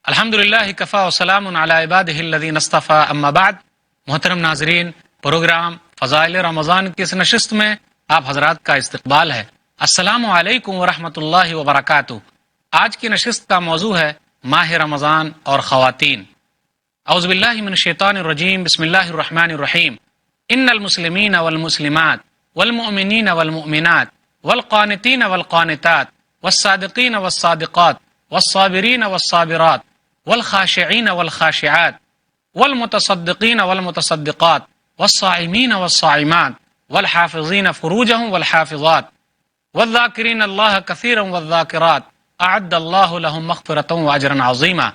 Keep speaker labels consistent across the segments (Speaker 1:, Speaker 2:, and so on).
Speaker 1: الحمدللہ کفا وسلام علی عبادہ الذین اصطفیٰ اما بعد۔ محترم ناظرین، پروگرام فضائل رمضان کی اس نشست میں آپ حضرات کا استقبال ہے۔ السلام علیکم ورحمۃ اللہ وبرکاتہ۔ آج کی نشست کا موضوع ہے ماہ رمضان اور خواتین۔ اعوذ باللہ من الشیطان الرجیم، بسم اللہ الرحمن الرحیم۔ ان المسلمین والمسلمات والمؤمنین والمؤمنات والقانتین والقانتات والصادقین والصادقات والصابرین والصابرات والخاشعین والخاشعات والمتصدقین والمتصدقات والصائمین والصائمات والحافظین فروجهم والحافظات والذاکرین اللہ کثیرا والذاکرات اعد اللہ لهم مغفرۃ واجرا عظیما۔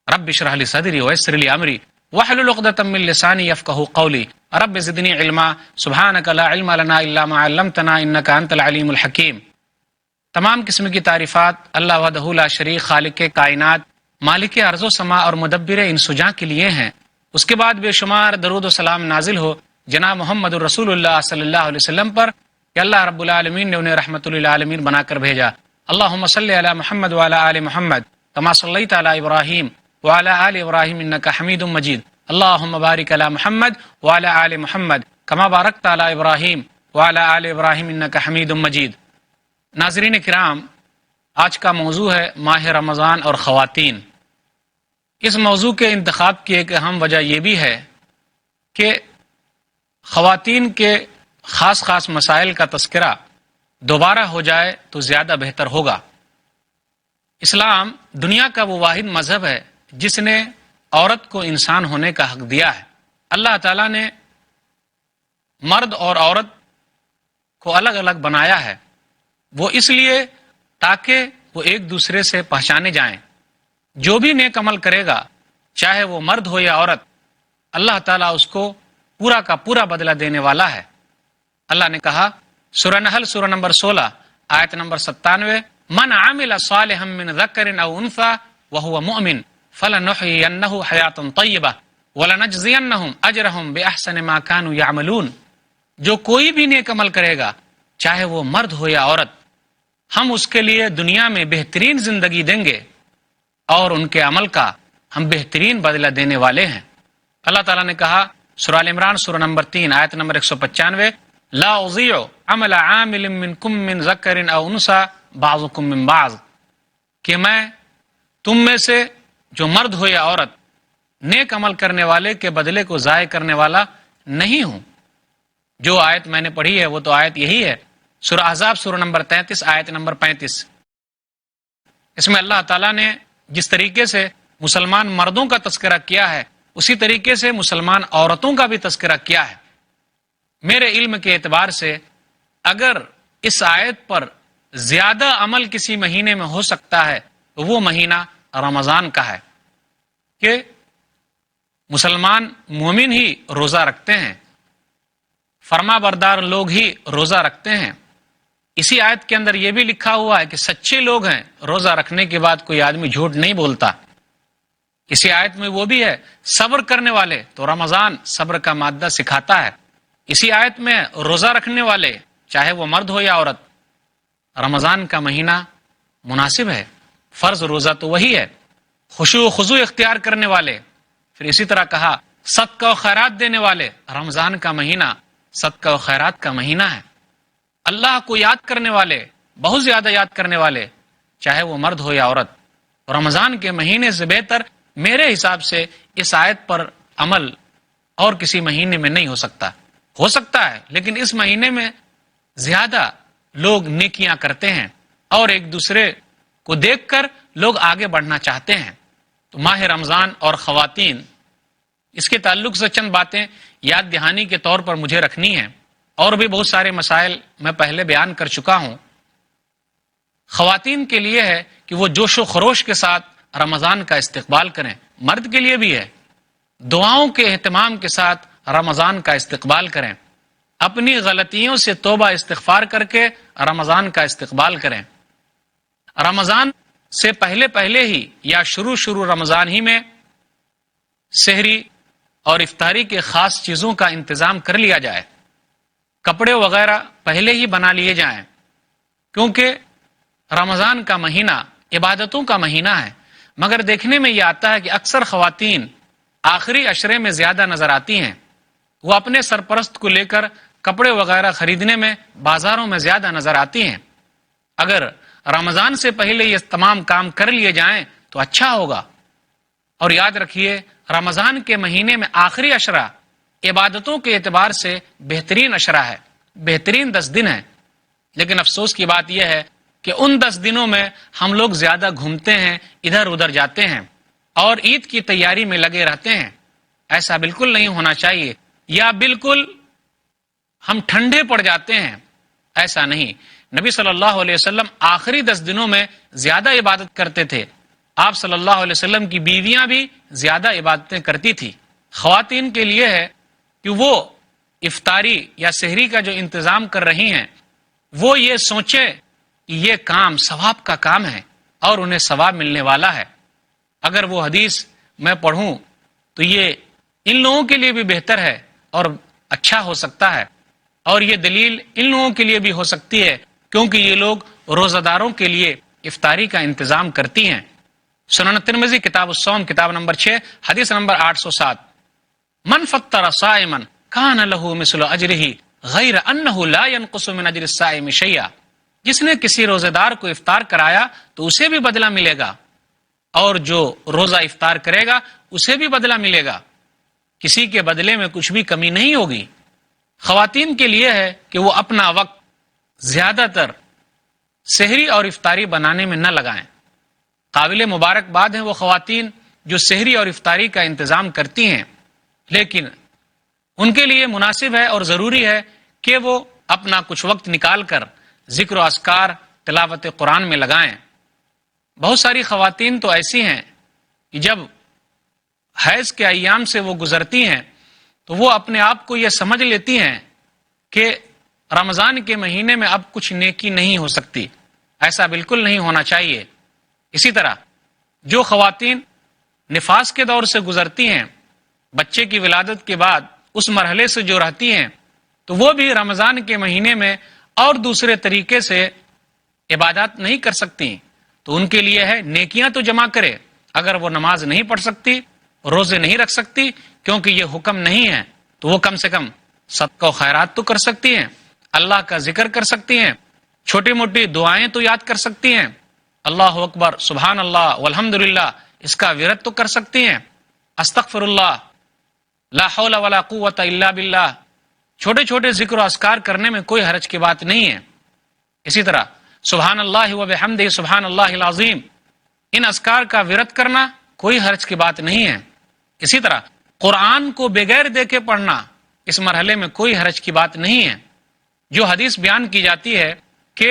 Speaker 1: رب اشرح لی صدری ویسر لی امری واحلل عقدۃ من لسانی یفقهوا قولی رب زدنی علما سبحانک لا علم لنا الا ما علمتنا انک انت العلیم الحکیم۔ تمام قسم کی تعریفات اللہ وحدہ لا شریک، خالق کائنات، مالک ارض و سما اور مدبر انسجاں کے لیے ہیں۔ اس کے بعد بے شمار درود و سلام نازل ہو جناب محمد الرسول اللہ صلی اللہ علیہ وسلم پر کہ اللہ رب العالمین نے انہیں رحمت للعالمین بنا کر بھیجا۔ اللہم صلی علی محمد وعلی آل محمد کما صلیت علی ابراہیم وعلی آل ابراہیم انک حمید مجید۔ اللہم بارک علی محمد وعلی آل محمد کما بارکت علی ابراہیم وعلی آل ابراہیم انک حمید مجید۔ ناظرین کرام، آج کا موضوع ہے ماہ رمضان اور خواتین۔ اس موضوع کے انتخاب کی ایک اہم وجہ یہ بھی ہے کہ خواتین کے خاص مسائل کا تذکرہ دوبارہ ہو جائے تو زیادہ بہتر ہوگا۔ اسلام دنیا کا وہ واحد مذہب ہے جس نے عورت کو انسان ہونے کا حق دیا ہے۔ اللہ تعالیٰ نے مرد اور عورت کو الگ الگ بنایا ہے، وہ اس لیے تاکہ وہ ایک دوسرے سے پہچانے جائیں۔ جو بھی نیک عمل کرے گا، چاہے وہ مرد ہو یا عورت، اللہ تعالیٰ اس کو پورا کا پورا بدلہ دینے والا ہے۔ اللہ نے کہا سورہ نحل سورہ نمبر 16 آیت نمبر 97، من عمل صالحا من ذکر او انثى وهو مؤمن فلنحيينه حیاتا طیبہ ولنجزینهم اجرهم باحسن ما كانوا يعملون۔ جو کوئی بھی نیک عمل کرے گا، چاہے وہ مرد ہو یا عورت، ہم اس کے لیے دنیا میں بہترین زندگی دیں گے اور ان کے عمل کا ہم بہترین بدلہ دینے والے ہیں۔ اللہ تعالیٰ نے کہا سورہ ال عمران سورہ نمبر 3 آیت نمبر 195، لا اضیع عمل عامل منکم من ذکر او انثى بعضکم من بعض، کہ میں تم میں سے جو مرد ہو یا عورت نیک عمل کرنے والے کے بدلے کو ضائع کرنے والا نہیں ہوں۔ جو آیت میں نے پڑھی ہے وہ تو آیت یہی ہے، سورہ احزاب سورہ نمبر 33 آیت نمبر 35۔ اس میں اللہ تعالیٰ نے جس طریقے سے مسلمان مردوں کا تذکرہ کیا ہے، اسی طریقے سے مسلمان عورتوں کا بھی تذکرہ کیا ہے۔ میرے علم کے اعتبار سے اگر اس آیت پر زیادہ عمل کسی مہینے میں ہو سکتا ہے تو وہ مہینہ رمضان کا ہے، کہ مسلمان مومن ہی روزہ رکھتے ہیں، فرما بردار لوگ ہی روزہ رکھتے ہیں۔ اسی آیت کے اندر یہ بھی لکھا ہوا ہے کہ سچے لوگ ہیں، روزہ رکھنے کے بعد کوئی آدمی جھوٹ نہیں بولتا۔ اسی آیت میں وہ بھی ہے صبر کرنے والے، تو رمضان صبر کا مادہ سکھاتا ہے۔ اسی آیت میں روزہ رکھنے والے، چاہے وہ مرد ہو یا عورت، رمضان کا مہینہ مناسب ہے، فرض روزہ تو وہی ہے۔ خشوع و خضوع اختیار کرنے والے، پھر اسی طرح کہا صدقہ و خیرات دینے والے، رمضان کا مہینہ صدقہ و خیرات کا مہینہ ہے۔ اللہ کو یاد کرنے والے، بہت زیادہ یاد کرنے والے، چاہے وہ مرد ہو یا عورت، رمضان کے مہینے سے بہتر میرے حساب سے اس آیت پر عمل اور کسی مہینے میں نہیں ہو سکتا ہے، لیکن اس مہینے میں زیادہ لوگ نیکیاں کرتے ہیں اور ایک دوسرے کو دیکھ کر لوگ آگے بڑھنا چاہتے ہیں۔ تو ماہ رمضان اور خواتین، اس کے تعلق سے چند باتیں یاد دہانی کے طور پر مجھے رکھنی ہیں، اور بھی بہت سارے مسائل میں پہلے بیان کر چکا ہوں۔ خواتین کے لیے ہے کہ وہ جوش و خروش کے ساتھ رمضان کا استقبال کریں، مرد کے لیے بھی ہے، دعاؤں کے اہتمام کے ساتھ رمضان کا استقبال کریں، اپنی غلطیوں سے توبہ استغفار کر کے رمضان کا استقبال کریں۔ رمضان سے پہلے ہی یا شروع رمضان ہی میں سحری اور افطاری کے خاص چیزوں کا انتظام کر لیا جائے، کپڑے وغیرہ پہلے ہی بنا لیے جائیں، کیونکہ رمضان کا مہینہ عبادتوں کا مہینہ ہے۔ مگر دیکھنے میں یہ آتا ہے کہ اکثر خواتین آخری عشرے میں زیادہ نظر آتی ہیں. وہ اپنے سرپرست کو لے کر کپڑے وغیرہ خریدنے میں بازاروں میں زیادہ نظر آتی ہیں. اگر رمضان سے پہلے یہ تمام کام کر لیے جائیں تو اچھا ہوگا. اور یاد رکھیے رمضان کے مہینے میں آخری عشرہ عبادتوں کے اعتبار سے بہترین عشرہ ہے، بہترین 10 دن ہے. لیکن افسوس کی بات یہ ہے کہ ان 10 دنوں میں ہم لوگ زیادہ گھومتے ہیں، ادھر ادھر جاتے ہیں اور عید کی تیاری میں لگے رہتے ہیں. ایسا بالکل نہیں ہونا چاہیے. یا بالکل ہم ٹھنڈے پڑ جاتے ہیں، ایسا نہیں. نبی صلی اللہ علیہ وسلم آخری 10 دنوں میں زیادہ عبادت کرتے تھے. آپ صلی اللہ علیہ وسلم کی بیویاں بھی زیادہ عبادتیں کرتی تھی. خواتین کے لیے ہے کہ وہ افطاری یا سحری کا جو انتظام کر رہی ہیں وہ یہ سوچے کہ یہ کام ثواب کا کام ہے اور انہیں ثواب ملنے والا ہے. اگر وہ حدیث میں پڑھوں تو یہ ان لوگوں کے لیے بھی بہتر ہے اور اچھا ہو سکتا ہے، اور یہ دلیل ان لوگوں کے لیے بھی ہو سکتی ہے کیونکہ یہ لوگ روزہ داروں کے لیے افطاری کا انتظام کرتی ہیں. سنن ترمذی کتاب الصوم کتاب نمبر 6 حدیث نمبر 807. من فطر صائما کان له مثل اجرہ غیر انہ لا ينقص من اجر الصائم شیئا. جس نے کسی روزے دار کو افطار کرایا تو اسے بھی بدلہ ملے گا، اور جو روزہ افطار کرے گا اسے بھی بدلہ ملے گا. کسی کے بدلے میں کچھ بھی کمی نہیں ہوگی. خواتین کے لیے ہے کہ وہ اپنا وقت زیادہ تر سحری اور افطاری بنانے میں نہ لگائیں. قابل مبارکباد ہیں وہ خواتین جو سحری اور افطاری کا انتظام کرتی ہیں، لیکن ان کے لیے مناسب ہے اور ضروری ہے کہ وہ اپنا کچھ وقت نکال کر ذکر و اذکار تلاوت قرآن میں لگائیں. بہت ساری خواتین تو ایسی ہیں کہ جب حیض کے ایام سے وہ گزرتی ہیں تو وہ اپنے آپ کو یہ سمجھ لیتی ہیں کہ رمضان کے مہینے میں اب کچھ نیکی نہیں ہو سکتی. ایسا بالکل نہیں ہونا چاہیے. اسی طرح جو خواتین نفاس کے دور سے گزرتی ہیں، بچے کی ولادت کے بعد اس مرحلے سے جو رہتی ہیں، تو وہ بھی رمضان کے مہینے میں اور دوسرے طریقے سے عبادات نہیں کر سکتی. تو ان کے لیے ہے نیکیاں تو جمع کرے. اگر وہ نماز نہیں پڑھ سکتی، روزے نہیں رکھ سکتی کیونکہ یہ حکم نہیں ہے، تو وہ کم سے کم صدقہ و خیرات تو کر سکتی ہیں، اللہ کا ذکر کر سکتی ہیں، چھوٹی موٹی دعائیں تو یاد کر سکتی ہیں، اللہ اکبر سبحان اللہ والحمدللہ اس کا ورد تو کر سکتی ہیں، استغفر اللہ لا حول ولا قوت الا باللہ. چھوٹے چھوٹے ذکر و اذکار کرنے میں کوئی حرج کی بات نہیں ہے. اسی طرح سبحان اللہ و بحمدہ سبحان اللہ العظیم، ان اذکار کا ورد کرنا کوئی حرج کی بات نہیں ہے. اسی طرح قرآن کو بغیر دیکھے پڑھنا، اس مرحلے میں کوئی حرج کی بات نہیں ہے. جو حدیث بیان کی جاتی ہے کہ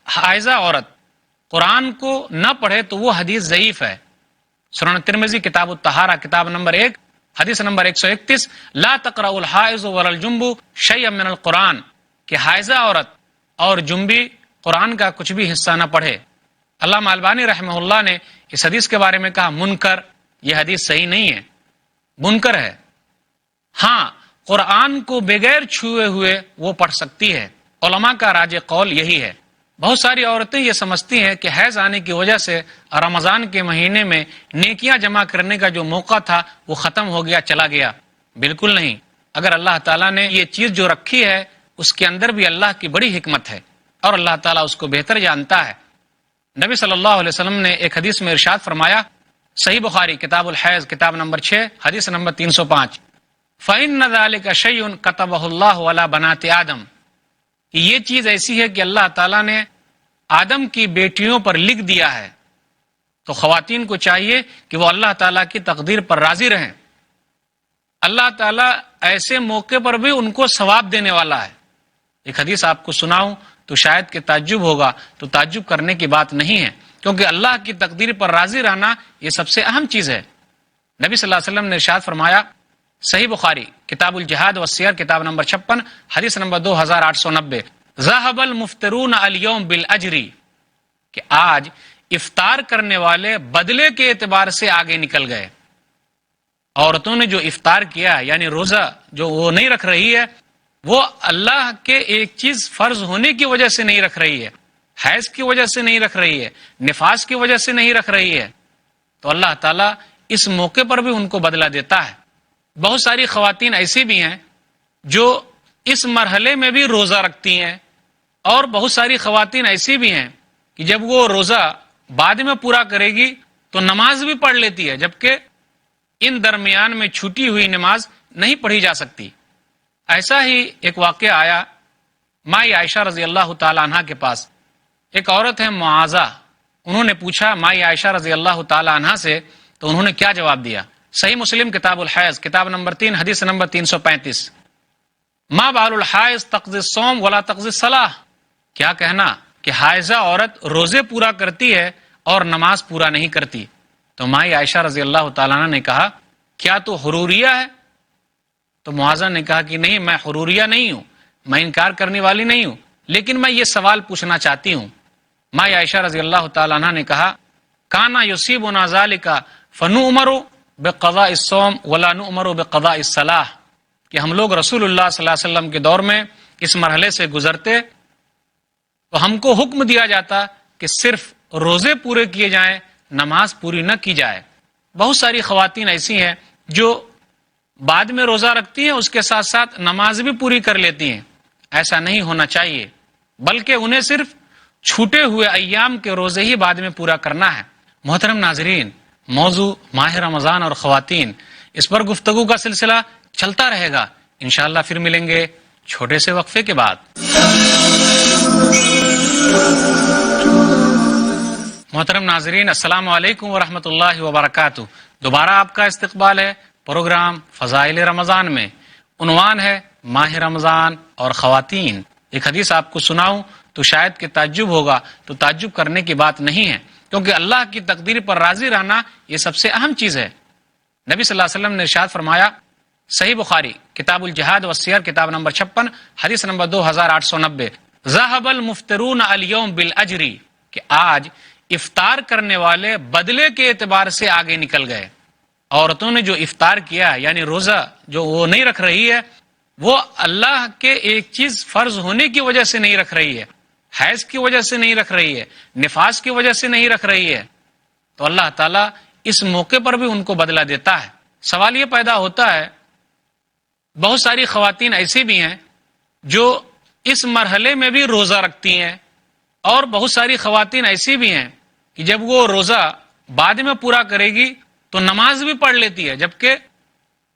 Speaker 1: حائضہ عورت قرآن کو نہ پڑھے تو وہ حدیث ضعیف ہے. سنن ترمذی کتاب الطہارہ کتاب نمبر 1 حدیث نمبر 131 لا تقرأ الحائض ولا الجنب شیئا من القرآن، کہ حائضہ عورت اور جنبی قرآن کا کچھ بھی حصہ نہ پڑھے. علامہ البانی رحمہ اللہ نے اس حدیث کے بارے میں کہا منکر، یہ حدیث صحیح نہیں ہے، منکر ہے. ہاں قرآن کو بغیر چھوئے ہوئے وہ پڑھ سکتی ہے. علماء کا راج قول یہی ہے. بہت ساری عورتیں یہ سمجھتی ہیں کہ حیض آنے کی وجہ سے رمضان کے مہینے میں نیکیاں جمع کرنے کا جو موقع تھا وہ ختم ہو گیا، چلا گیا. بالکل نہیں. اگر اللہ تعالیٰ نے یہ چیز جو رکھی ہے اس کے اندر بھی اللہ کی بڑی حکمت ہے اور اللہ تعالیٰ اس کو بہتر جانتا ہے. نبی صلی اللہ علیہ وسلم نے ایک حدیث میں ارشاد فرمایا، صحیح بخاری کتاب الحیض کتاب نمبر 6 حدیث نمبر 305 فَإِنَّ ذَلِكَ شَيْءٌ كَتَبَهُ اللَّهُ عَلَى بَنَاتِ آدم، کہ یہ چیز ایسی ہے کہ اللہ تعالیٰ نے آدم کی بیٹیوں پر لکھ دیا ہے. تو خواتین کو چاہیے کہ وہ اللہ تعالیٰ کی تقدیر پر راضی رہیں. اللہ تعالیٰ ایسے موقع پر بھی ان کو ثواب دینے والا ہے. ایک حدیث آپ کو سناؤں تو شاید کہ تعجب ہوگا، تو تعجب کرنے کی بات نہیں ہے کیونکہ اللہ کی تقدیر پر راضی رہنا یہ سب سے اہم چیز ہے. نبی صلی اللہ علیہ وسلم نے ارشاد فرمایا، صحیح بخاری کتاب الجہاد والسیر کتاب نمبر 56 حدیث نمبر 2890 ذهب المفترون اليوم بالاجر، کہ آج افطار کرنے والے بدلے کے اعتبار سے آگے نکل گئے. عورتوں نے جو افطار کیا یعنی روزہ جو وہ نہیں رکھ رہی ہے، وہ اللہ کے ایک چیز فرض ہونے کی وجہ سے نہیں رکھ رہی ہے، حیض کی وجہ سے نہیں رکھ رہی ہے، نفاس کی وجہ سے نہیں رکھ رہی ہے. تو اللہ تعالیٰ اس موقع پر بھی ان کو بدلہ دیتا ہے۔ بہت ساری خواتین ایسی بھی ہیں جو اس مرحلے میں بھی روزہ رکھتی ہیں، اور بہت ساری خواتین ایسی بھی ہیں کہ جب وہ روزہ بعد میں پورا کرے گی تو نماز بھی پڑھ لیتی ہے، جبکہ ان درمیان میں چھوٹی ہوئی نماز نہیں پڑھی جا سکتی۔ ایسا ہی ایک واقعہ آیا مائی عائشہ رضی اللہ تعالی عنہ کے پاس۔ ایک عورت ہے معاذہ، انہوں نے پوچھا مائی عائشہ رضی اللہ تعالی عنہ سے، تو انہوں نے کیا جواب دیا؟ صحیح مسلم کتاب الحیض کتاب نمبر 3 حدیث نمبر 335، ما بال الحائض تقضی الصوم ولا تقضی الصلاۃ، کیا کہنا کہ حائضہ عورت روزے پورا کرتی ہے اور نماز پورا نہیں کرتی؟ تو مائی عائشہ رضی اللہ تعالیٰ عنہ نے کہا کیا تو حروریہ ہے؟ تو معاذہ نے کہا کہ نہیں، میں حروریہ نہیں ہوں، میں انکار کرنے والی نہیں ہوں، لیکن میں یہ سوال پوچھنا چاہتی ہوں۔ مائی عائشہ رضی اللہ تعالیٰ عنہ نے کہا کانا یصیبنا ذالک فنؤمر بقضاء الصوم ولا نؤمر بقضاء الصلاۃ، کہ ہم لوگ رسول اللہ صلی اللہ علیہ وسلم کے دور میں اس مرحلے سے گزرتے تو ہم کو حکم دیا جاتا کہ صرف روزے پورے کیے جائیں، نماز پوری نہ کی جائے۔ بہت ساری خواتین ایسی ہیں جو بعد میں روزہ رکھتی ہیں، اس کے ساتھ ساتھ نماز بھی پوری کر لیتی ہیں۔ ایسا نہیں ہونا چاہیے، بلکہ انہیں صرف چھوٹے ہوئے ایام کے روزے ہی بعد میں پورا کرنا ہے۔ محترم ناظرین، موضوع ماہ رمضان اور خواتین، اس پر گفتگو کا سلسلہ چلتا رہے گا، انشاءاللہ پھر ملیں گے چھوٹے سے وقفے کے بعد۔ محترم ناظرین، السلام علیکم ورحمۃ اللہ وبرکاتہ۔ دوبارہ آپ کا استقبال ہے پروگرام فضائل رمضان میں۔ عنوان ہے ماہ رمضان اور خواتین۔ ایک حدیث آپ کو سناؤں تو شاید کہ تعجب ہوگا، تو تعجب کرنے کی بات نہیں ہے، کیونکہ اللہ کی تقدیر پر راضی رہنا یہ سب سے اہم چیز ہے۔ نبی صلی اللہ علیہ وسلم نے ارشاد فرمایا، صحیح بخاری کتاب الجہاد والسیر کتاب نمبر 56 حدیث نمبر 2890، ذهب المفطرون اليوم بالاجر، کہ آج افطار کرنے والے بدلے کے اعتبار سے آگے نکل گئے۔ عورتوں نے جو افطار کیا یعنی روزہ جو وہ نہیں رکھ رہی ہے، وہ اللہ کے ایک چیز فرض ہونے کی وجہ سے نہیں رکھ رہی ہے، حیض کی وجہ سے نہیں رکھ رہی ہے، نفاس کی وجہ سے نہیں رکھ رہی ہے، تو اللہ تعالیٰ اس موقع پر بھی ان کو بدلہ دیتا ہے۔ سوال یہ پیدا ہوتا ہے، بہت ساری خواتین ایسی بھی ہیں جو اس مرحلے میں بھی روزہ رکھتی ہیں، اور بہت ساری خواتین ایسی بھی ہیں کہ جب وہ روزہ بعد میں پورا کرے گی تو نماز بھی پڑھ لیتی ہے، جبکہ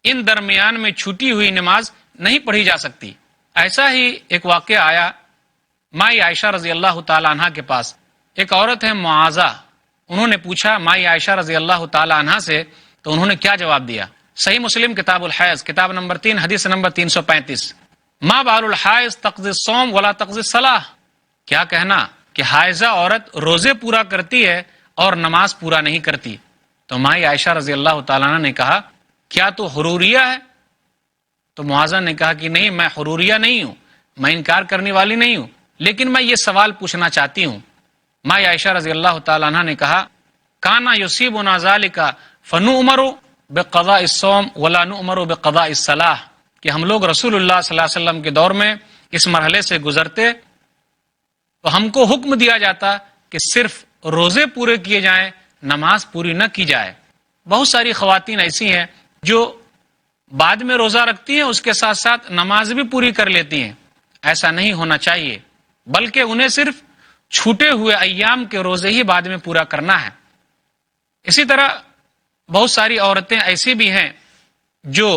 Speaker 1: ان درمیان میں چھوٹی ہوئی نماز نہیں پڑھی جا سکتی۔ ایسا ہی ایک واقعہ آیا مائی عائشہ رضی اللہ تعالی عنہ کے پاس۔ ایک عورت ہے معاذہ، انہوں نے پوچھا مائی عائشہ رضی اللہ تعالی عنہ سے، تو انہوں نے کیا جواب دیا؟ صحیح مسلم کتاب الحیض کتاب نمبر 3 حدیث نمبر 335، ما بال الحائض تقضی الصوم ولا تقضی الصلاۃ، کیا کہنا کہ حائضہ عورت روزے پورا کرتی ہے اور نماز پورا نہیں کرتی؟ تو مائی عائشہ رضی اللہ تعالیٰ عنہ نے کہا کیا تو حروریہ ہے؟ تو معاذہ نے کہا کہ نہیں، میں حروریہ نہیں ہوں، میں انکار کرنے والی نہیں ہوں، لیکن میں یہ سوال پوچھنا چاہتی ہوں۔ مائی عائشہ رضی اللہ تعالیٰ عنہ نے کہا کانا یصیبنا ذالک فنؤمر بقضاء الصوم ولا نؤمر بقضاء الصلاۃ، کہ ہم لوگ رسول اللہ صلی اللہ علیہ وسلم کے دور میں اس مرحلے سے گزرتے تو ہم کو حکم دیا جاتا کہ صرف روزے پورے کیے جائیں، نماز پوری نہ کی جائے۔ بہت ساری خواتین ایسی ہیں جو بعد میں روزہ رکھتی ہیں، اس کے ساتھ ساتھ نماز بھی پوری کر لیتی ہیں۔ ایسا نہیں ہونا چاہیے، بلکہ انہیں صرف چھوٹے ہوئے ایام کے روزے ہی بعد میں پورا کرنا ہے۔ اسی طرح بہت ساری عورتیں ایسی بھی ہیں جو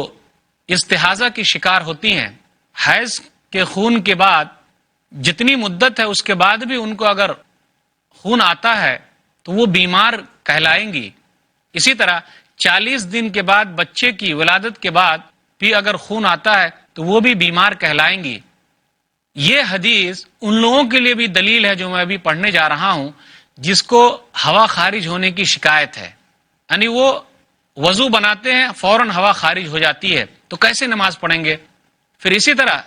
Speaker 1: استحاضہ کی شکار ہوتی ہیں۔ حیض کے خون کے بعد جتنی مدت ہے اس کے بعد بھی ان کو اگر خون آتا ہے تو وہ بیمار کہلائیں گی۔ اسی طرح 40 دن کے بعد بچے کی ولادت کے بعد بھی اگر خون آتا ہے تو وہ بھی بیمار کہلائیں گی۔ یہ حدیث ان لوگوں کے لیے بھی دلیل ہے جو میں ابھی پڑھنے جا رہا ہوں، جس کو ہوا خارج ہونے کی شکایت ہے، یعنی وہ وضو بناتے ہیں فوراً ہوا خارج ہو جاتی ہے، تو کیسے نماز پڑھیں گے؟ پھر اسی طرح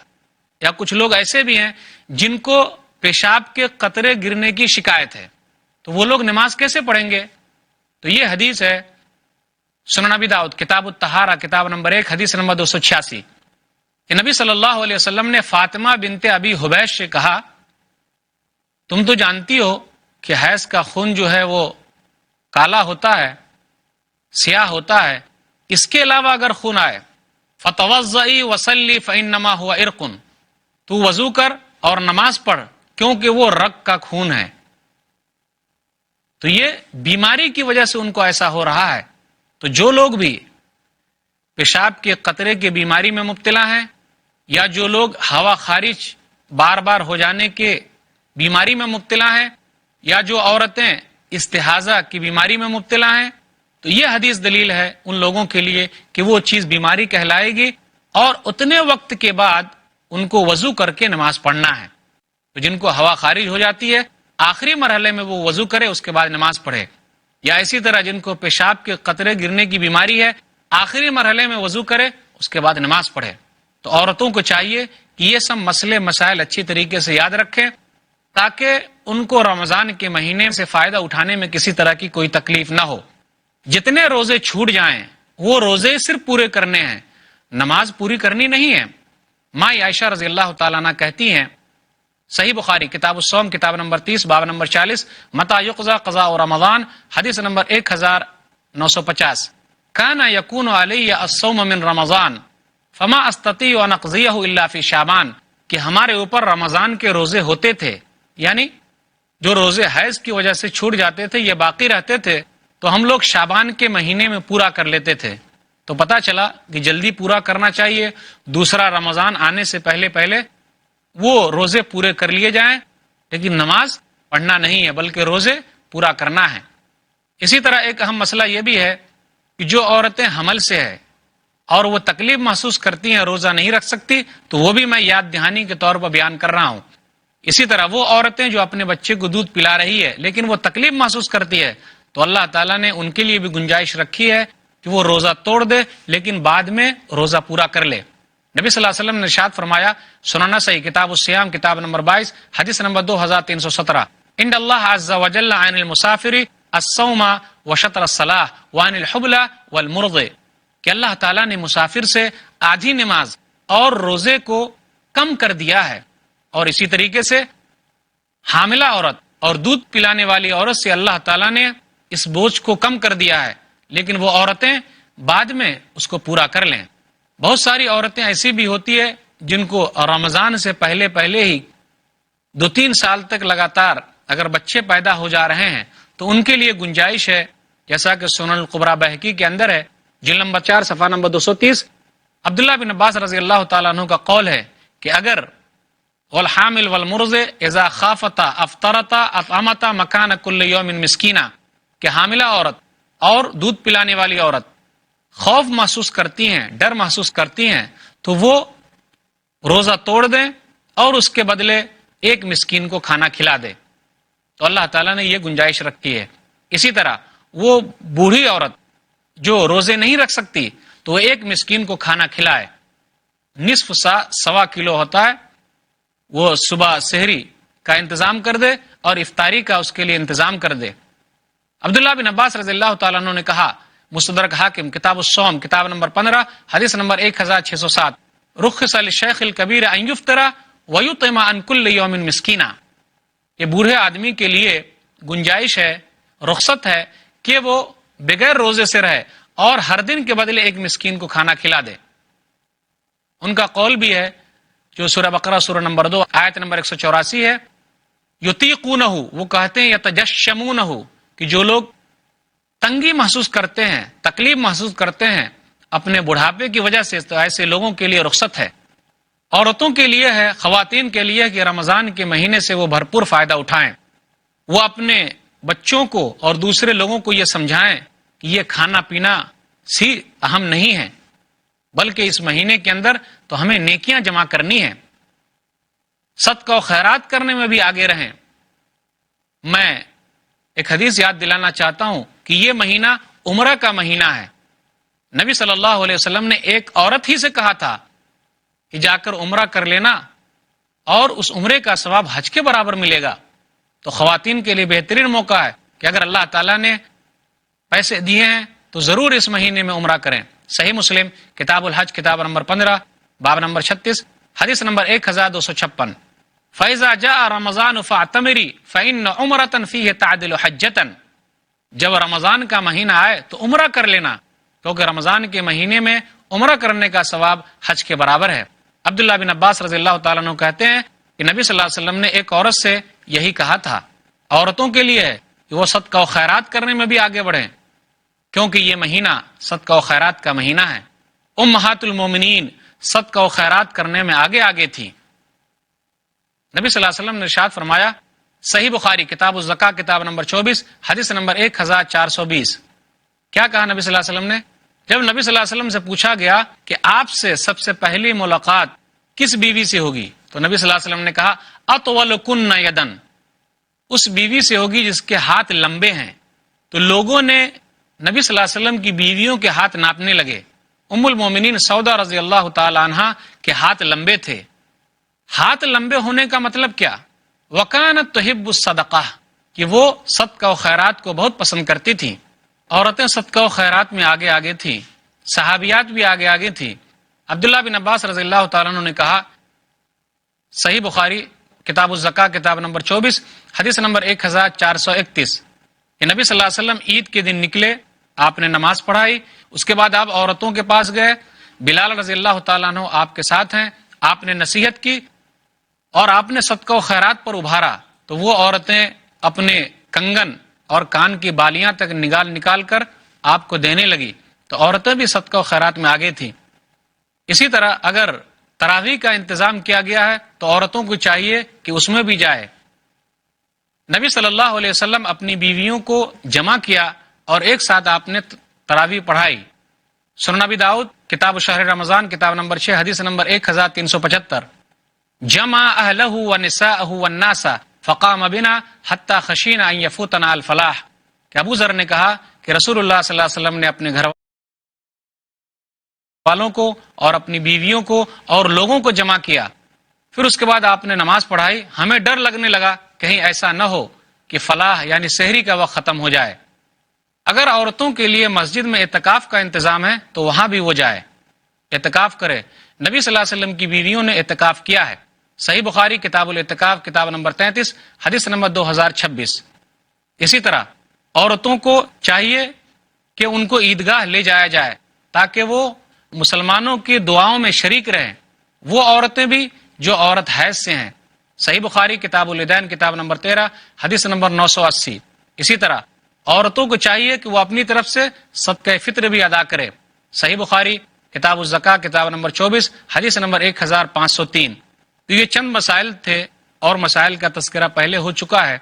Speaker 1: یا کچھ لوگ ایسے بھی ہیں جن کو پیشاب کے قطرے گرنے کی شکایت ہے، تو وہ لوگ نماز کیسے پڑھیں گے؟ تو یہ حدیث ہے سنن ابی داؤد کتاب الطہارہ کتاب نمبر 1 حدیث نمبر 286، کہ نبی صلی اللہ علیہ وسلم نے فاطمہ بنت ابی حبیش سے کہا تم تو جانتی ہو کہ حیض کا خون جو ہے وہ کالا ہوتا ہے، سیاہ ہوتا ہے، اس کے علاوہ اگر خون آئے فتوضئی وصلی فانما هو عرق، تو وضو کر اور نماز پڑھ کیونکہ وہ رگ کا خون ہے. تو یہ بیماری کی وجہ سے ان کو ایسا ہو رہا ہے. تو جو لوگ بھی پیشاب کے قطرے کی بیماری میں مبتلا ہیں، یا جو لوگ ہوا خارج بار بار ہو جانے کے بیماری میں مبتلا ہیں، یا جو عورتیں استحاضہ کی بیماری میں مبتلا ہیں، تو یہ حدیث دلیل ہے ان لوگوں کے لیے کہ وہ چیز بیماری کہلائے گی، اور اتنے وقت کے بعد ان کو وضو کر کے نماز پڑھنا ہے. تو جن کو ہوا خارج ہو جاتی ہے، آخری مرحلے میں وہ وضو کرے، اس کے بعد نماز پڑھے. یا اسی طرح جن کو پیشاب کے قطرے گرنے کی بیماری ہے، آخری مرحلے میں وضو کرے، اس کے بعد نماز پڑھے. تو عورتوں کو چاہیے کہ یہ سب مسئلے مسائل اچھی طریقے سے یاد رکھیں، تاکہ ان کو رمضان کے مہینے سے فائدہ اٹھانے میں کسی طرح کی کوئی تکلیف نہ ہو. جتنے روزے چھوٹ جائیں وہ روزے صرف پورے کرنے ہیں، نماز پوری کرنی نہیں ہے. ماں عائشہ رضی اللہ تعالیٰ عنہ کہتی ہیں، صحیح بخاری کتاب الصوم کتاب نمبر 30 باب نمبر 40، متى يقضى قضاء رمضان، حدیث نمبر 1950، كان يكون علي الصوم من رمضان فما استطيع ان اقضيه الا في شعبان، کہ ہمارے اوپر رمضان کے روزے ہوتے تھے، یعنی جو روزے حیض کی وجہ سے چھوٹ جاتے تھے یہ باقی رہتے تھے، تو ہم لوگ شعبان کے مہینے میں پورا کر لیتے تھے. تو پتہ چلا کہ جلدی پورا کرنا چاہیے، دوسرا رمضان آنے سے پہلے پہلے وہ روزے پورے کر لیے جائیں، لیکن نماز پڑھنا نہیں ہے بلکہ روزے پورا کرنا ہے. اسی طرح ایک اہم مسئلہ یہ بھی ہے کہ جو عورتیں حمل سے ہے اور وہ تکلیف محسوس کرتی ہیں، روزہ نہیں رکھ سکتی، تو وہ بھی میں یاد دہانی کے طور پر بیان کر رہا ہوں. اسی طرح وہ عورتیں جو اپنے بچے کو دودھ پلا رہی ہے لیکن وہ تکلیف محسوس کرتی ہے، تو اللہ تعالیٰ نے ان کے لیے بھی گنجائش رکھی ہے کہ وہ روزہ توڑ دے لیکن بعد میں روزہ پورا کر لے. نبی صلی اللہ علیہ وسلم نے ارشاد فرمایا، سننا صحیح کتاب الصیام کتاب نمبر 22 حدیث نمبر 2317، ان اللہ عز وجل عن المسافر الصوم وشطر الصلاۃ وعن الحبل والمرض، کہ اللہ تعالیٰ نے مسافر سے آدھی نماز اور روزے کو کم کر دیا ہے، اور اسی طریقے سے حاملہ عورت اور دودھ پلانے والی عورت سے اللہ تعالیٰ نے اس بوجھ کو کم کر دیا ہے، لیکن وہ عورتیں بعد میں اس کو پورا کر لیں. بہت ساری عورتیں ایسی بھی ہوتی ہے جن کو رمضان سے پہلے پہلے ہی 2-3 سال تک لگاتار اگر بچے پیدا ہو جا رہے ہیں تو ان کے لیے گنجائش ہے، جیسا کہ سنن القبریٰ بہقی کے اندر ہے، جلد نمبر 4 صفحہ نمبر 230، عبداللہ بن عباس رضی اللہ تعالیٰ عنہ کا قول ہے کہ اگر والحامل والمرض اذا خافتا افطرتا اطعمتا مکان کل یوم مسکینہ، کہ حاملہ عورت اور دودھ پلانے والی عورت خوف محسوس کرتی ہیں، ڈر محسوس کرتی ہیں، تو وہ روزہ توڑ دیں اور اس کے بدلے ایک مسکین کو کھانا کھلا دے. تو اللہ تعالیٰ نے یہ گنجائش رکھی ہے. اسی طرح وہ بوڑھی عورت جو روزے نہیں رکھ سکتی تو وہ ایک مسکین کو کھانا کھلائے، نصف سا 1.25 کلو ہوتا ہے، وہ صبح سحری کا انتظام کر دے اور افطاری کا اس کے لیے انتظام کر دے. عبداللہ بن عباس رضی اللہ تعالیٰ عنہ نے کہا، مستدرک حاکم کتاب الصوم کتاب نمبر 15 حدیث نمبر 1607، رخص للشیخ الکبیر ان یفطر ویطعم عن کل یوم مسکینہ، کہ بوڑھے آدمی کے لیے گنجائش ہے، رخصت ہے کہ وہ بغیر روزے سے رہے اور ہر دن کے بدلے ایک مسکین کو کھانا کھلا دے. ان کا قول بھی ہے جو سورہ بقرہ سورہ نمبر 2 آیت نمبر 184 ہے، یطیقونہ، وہ کہتے ہیں یتجشمونہ، کہ جو لوگ تنگی محسوس کرتے ہیں، تکلیف محسوس کرتے ہیں اپنے بڑھاپے کی وجہ سے، تو ایسے لوگوں کے لیے رخصت ہے. عورتوں کے لیے ہے، خواتین کے لیے کہ رمضان کے مہینے سے وہ بھرپور فائدہ اٹھائیں، وہ اپنے بچوں کو اور دوسرے لوگوں کو یہ سمجھائیں کہ یہ کھانا پینا سی اہم نہیں ہے، بلکہ اس مہینے کے اندر تو ہمیں نیکیاں جمع کرنی ہیں، صدقہ و خیرات کرنے میں بھی آگے رہیں. میں ایک حدیث یاد دلانا چاہتا ہوں کہ یہ مہینہ عمرہ کا مہینہ ہے. نبی صلی اللہ علیہ وسلم نے ایک عورت ہی سے کہا تھا کہ جا کر عمرہ کر لینا اور اس عمرے کا ثواب حج کے برابر ملے گا. تو خواتین کے لیے بہترین موقع ہے کہ اگر اللہ تعالیٰ نے پیسے دیے ہیں تو ضرور اس مہینے میں عمرہ کریں. صحیح مسلم کتاب الحج کتاب نمبر 15 باب نمبر 36 حدیث نمبر 1256، فَإِذَا جَاءَ رَمَضَانُ فَاعْتَمِرِي فَإِنَّ عُمْرَةً فِيهِ تَعْدِلُ حَجَّةً، جب رمضان کا مہینہ آئے تو عمرہ کر لینا، کیونکہ رمضان کے مہینے میں عمرہ کرنے کا ثواب حج کے برابر ہے۔ عبداللہ بن عباس رضی اللہ تعالیٰ عنہ کہتے ہیں کہ نبی صلی اللہ علیہ وسلم نے ایک عورت سے یہی کہا تھا، عورتوں کے لیے ہے کہ وہ صدقہ و خیرات کرنے میں بھی آگے بڑھیں، کیونکہ یہ مہینہ صدقہ و خیرات کا مہینہ ہے۔ امہات المومنین صدقہ و خیرات کرنے میں آگے تھی۔ نبی صلی اللہ علیہ وسلم نے ارشاد فرمایا، صحیح بخاری کتاب الزکاة کتاب نمبر 24 حدیث نمبر 1420، کیا کہا نبی صلی اللہ علیہ وسلم نے؟ جب نبی صلی اللہ علیہ وسلم سے پوچھا گیا کہ آپ سے سب سے پہلی ملاقات کس بیوی سے ہوگی، تو نبی صلی اللہ علیہ وسلم نے کہا اطولکن یدن، اس بیوی سے ہوگی جس کے ہاتھ لمبے ہیں۔ تو لوگوں نے نبی صلی اللہ علیہ وسلم کی بیویوں کے ہاتھ ناپنے لگے۔ ام المومنین سودا رضی اللہ تعالی عنہا کے ہاتھ لمبے تھے۔ ہاتھ لمبے ہونے کا مطلب کیا؟ وکانت تحب الصدقہ، کہ وہ صدقہ و خیرات کو بہت پسند کرتی تھیں۔ عورتیں صدقہ و خیرات میں آگے تھیں، صحابیات بھی آگے تھیں۔ عبداللہ بن عباس رضی اللہ تعالیٰ عنہ نے کہا، صحیح بخاری کتاب الزکاة کتاب نمبر 24 حدیث نمبر 1431، کہ نبی صلی اللہ علیہ وسلم عید کے دن نکلے، آپ نے نماز پڑھائی، اس کے بعد آپ عورتوں کے پاس گئے، بلال رضی اللہ تعالیٰ عنہ آپ کے ساتھ ہیں، آپ نے نصیحت کی اور آپ نے صدقہ و خیرات پر ابھارا، تو وہ عورتیں اپنے کنگن اور کان کی بالیاں تک نکال کر آپ کو دینے لگی، تو عورتیں بھی صدقہ و خیرات میں آگے تھیں۔ اسی طرح اگر تراویح کا انتظام کیا گیا ہے تو عورتوں کو چاہیے کہ اس میں بھی جائے۔ نبی صلی اللہ علیہ وسلم اپنی بیویوں کو جمع کیا اور ایک ساتھ آپ نے تراویح پڑھائی۔ سنن ابی داؤد کتاب شہر رمضان کتاب نمبر 6 حدیث نمبر 1375، جمع اہلہ ونساءہ والناس فقام بنا حتی خشینا ان یفوتنا الفلاح، کہ ابو ذر نے کہا کہ رسول اللہ صلی اللہ علیہ وسلم نے اپنے گھر والوں کو اور اپنی بیویوں کو اور لوگوں کو جمع کیا، پھر اس کے بعد آپ نے نماز پڑھائی۔ ہمیں ڈر لگنے لگا کہیں ایسا نہ ہو کہ فلاح یعنی سحری کا وقت ختم ہو جائے۔ اگر عورتوں کے لیے مسجد میں اعتکاف کا انتظام ہے تو وہاں بھی وہ جائے، اعتکاف کرے۔ نبی صلی اللہ علیہ وسلم کی بیویوں نے اعتکاف کیا ہے۔ صحیح بخاری کتاب الاعتکاف کتاب نمبر 33 حدیث نمبر 2026۔ اسی طرح عورتوں کو چاہیے کہ ان کو عیدگاہ لے جایا جائے تاکہ وہ مسلمانوں کی دعاؤں میں شریک رہیں، وہ عورتیں بھی جو عورت حیض سے ہیں۔ صحیح بخاری کتاب العیدین کتاب نمبر 13 حدیث نمبر 980۔ اسی طرح عورتوں کو چاہیے کہ وہ اپنی طرف سے صدقہ فطر بھی ادا کرے۔ صحیح بخاری کتاب الزکاة کتاب نمبر 24 حدیث نمبر 1503۔ تو یہ چند مسائل تھے اور مسائل کا تذکرہ پہلے ہو چکا ہے،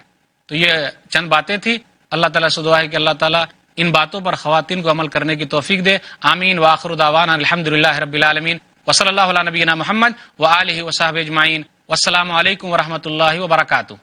Speaker 1: تو یہ چند باتیں تھی۔ اللہ تعالیٰ سے دعا ہے کہ اللہ تعالیٰ ان باتوں پر خواتین کو عمل کرنے کی توفیق دے۔ آمین وآخر دعوانا الحمدللہ رب العالمین وصلی اللہ علی نبینا محمد وآلہ وصحبہ اجمعین۔ والسلام علیکم ورحمۃ اللہ وبرکاتہ۔